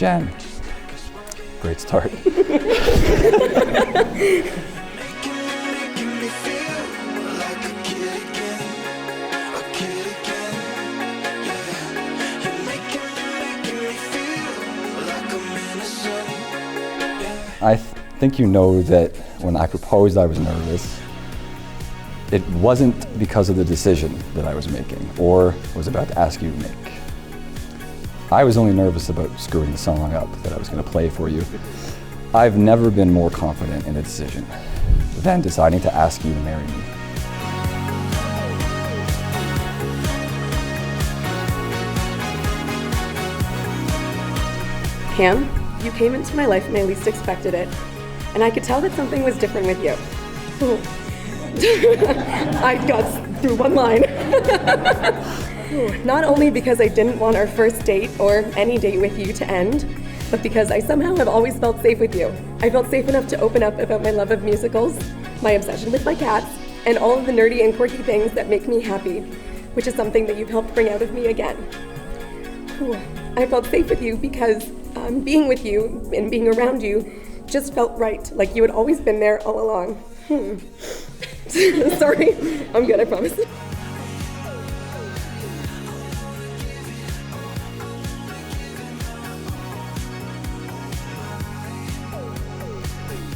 Jen. Great start. I think you know that when I proposed I was nervous. It wasn't because of the decision that I was making or was about to ask you to make. I was only nervous about screwing the song up that I was going to play for you. I've never been more confident in a decision than deciding to ask you to marry me. Cam, you came into my life when I least expected it, and I could tell that something was different with you. I got through one line. Not only because I didn't want our first date or any date with you to end, but because I somehow have always felt safe with you. I felt safe enough to open up about my love of musicals, my obsession with my cats, and all of the nerdy and quirky things that make me happy, which is something that you've helped bring out of me again. I felt safe with you because being with you and being around you just felt right, like you had always been there all along. Sorry, I'm good, I promise.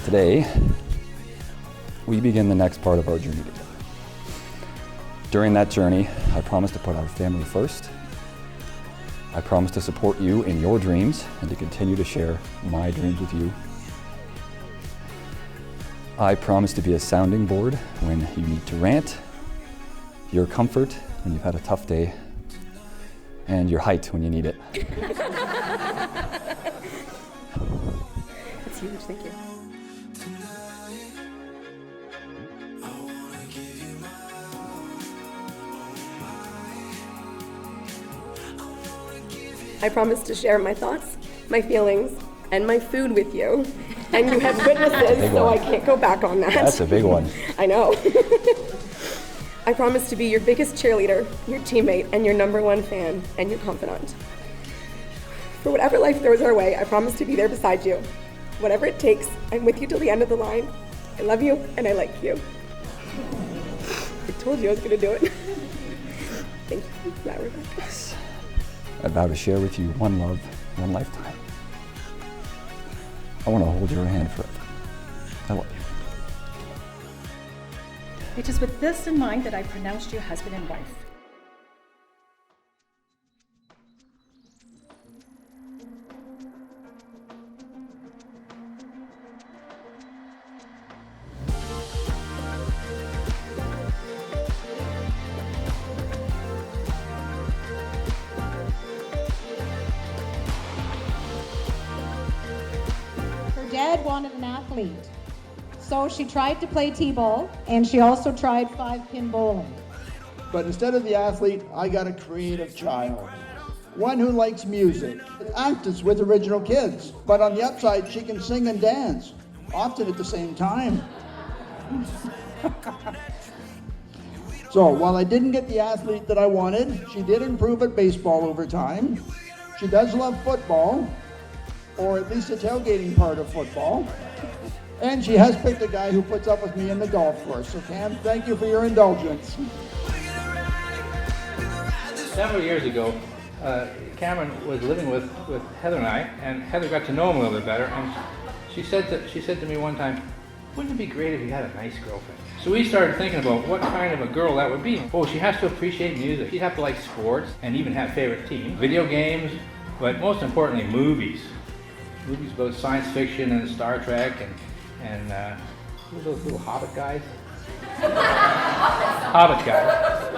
Today, we begin the next part of our journey together. During that journey, I promise to put our family first. I promise to support you in your dreams and to continue to share my dreams with you. I promise to be a sounding board when you need to rant, your comfort when you've had a tough day, and your height when you need it. That's huge, thank you. I promise to share my thoughts, my feelings, and my food with you. And you have witnesses, so I can't go back on that. That's a big one. I know. I promise to be your biggest cheerleader, your teammate, and your #1 fan, and your confidant. For whatever life throws our way, I promise to be there beside you. Whatever it takes, I'm with you till the end of the line. I love you, and I like you. I told you I was going to do it. Thank you for that, Rebecca. I vow to share with you one love, one lifetime. I want to hold your hand forever. I love you. It is with this in mind that I pronounced you husband and wife. Dad wanted an athlete, so she tried to play t-ball, and she also tried 5-pin bowling. But instead of the athlete, I got a creative child. One who likes music, acts with original kids, but on the upside, she can sing and dance, often at the same time. So while I didn't get the athlete that I wanted, she did improve at baseball over time. She does love football, or at least the tailgating part of football. And she has picked a guy who puts up with me in the golf course. So Cam, thank you for your indulgence. Several years ago, Cameron was living with Heather and I, and Heather got to know him a little bit better, and she said to me one time, wouldn't it be great if you had a nice girlfriend? So we started thinking about what kind of a girl that would be. Oh, she has to appreciate music. She'd have to like sports and even have favorite teams, video games, but most importantly, movies. Movies about science fiction and Star Trek and who are those little Hobbit guys? Hobbit guys.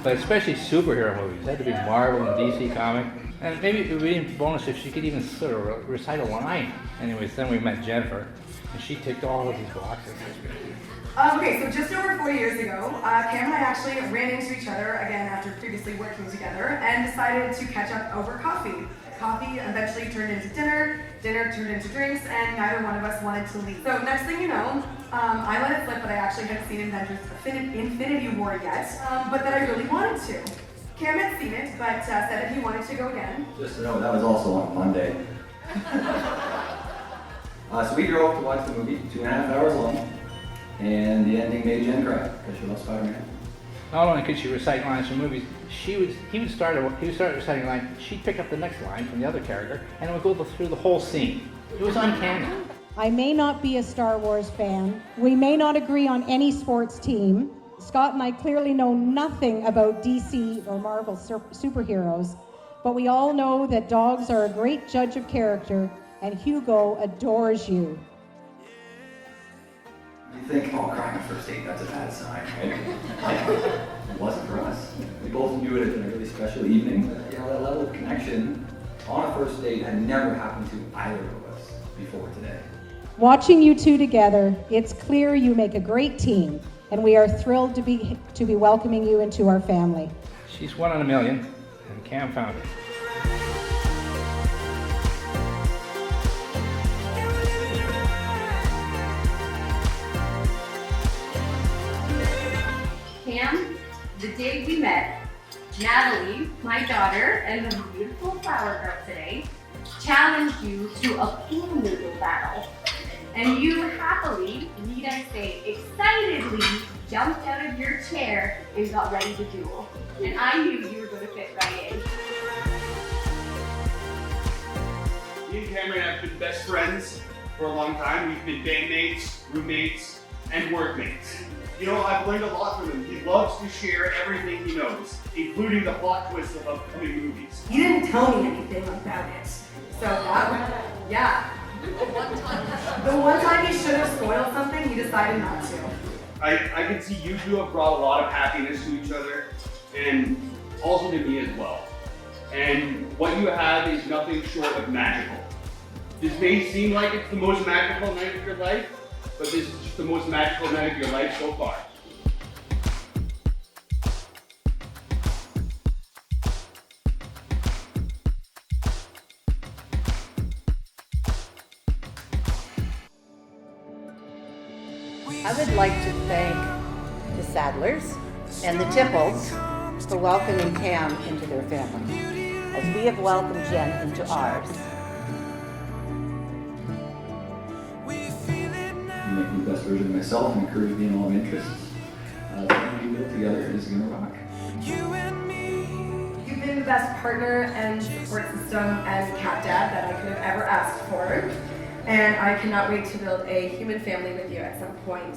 But especially superhero movies. They had to be Marvel and DC comic. And maybe it would be a bonus if she could even sort of recite a line. Anyways, then we met Jennifer, and she ticked all of these boxes. Okay, so just over 4 years ago, Cam and I actually ran into each other again after previously working together and decided to catch up over coffee. Coffee eventually turned into dinner, dinner turned into drinks, and neither one of us wanted to leave. So next thing you know, I let it slip that I actually hadn't seen Infinity War yet, but that I really wanted to. Cam had seen it, but said that he wanted to go again. Just to know, that was also on Monday. So we drove to watch the movie, 2.5 hours long, and the ending made Jen cry because she loves Spider-Man. Not only could she recite lines from movies, he would start reciting a line, she'd pick up the next line from the other character, and it would go through the whole scene. It was uncanny. I may not be a Star Wars fan. We may not agree on any sports team. Scott and I clearly know nothing about DC or Marvel superheroes, but we all know that dogs are a great judge of character, and Hugo adores you. You think, oh, crying on first date, that's a bad sign, right? It wasn't for us. We both knew it in a really special evening. But, that level of connection on a first date had never happened to either of us before today. Watching you two together, it's clear you make a great team, and we are thrilled to be welcoming you into our family. She's one in a million, and Cam found it. Cam, the day we met, Natalie, my daughter, and the beautiful flower girl today, challenged you to a pool noodle battle. And you happily, need I say, excitedly jumped out of your chair and got ready to duel. And I knew you were going to fit right in. Me and Cameron have been best friends for a long time. We've been bandmates, roommates, and workmates. I've learned a lot from him. He loves to share everything he knows, including the plot twists of upcoming movies. You didn't tell me anything about it. So yeah. The one time you should have spoiled something, you decided not to. I can see you two have brought a lot of happiness to each other, and also to me as well. And what you have is nothing short of magical. This may seem like it's the most magical night of your life, but this is just the most magical night of your life so far. I would like to thank the Sadlers and the Tipples for welcoming Cam into their family, as we have welcomed Jen into ours. Make the best version of myself and encourage me in all interests. The family we built together is gonna rock. You've been the best partner and support system and cat dad that I could have ever asked for. And I cannot wait to build a human family with you at some point.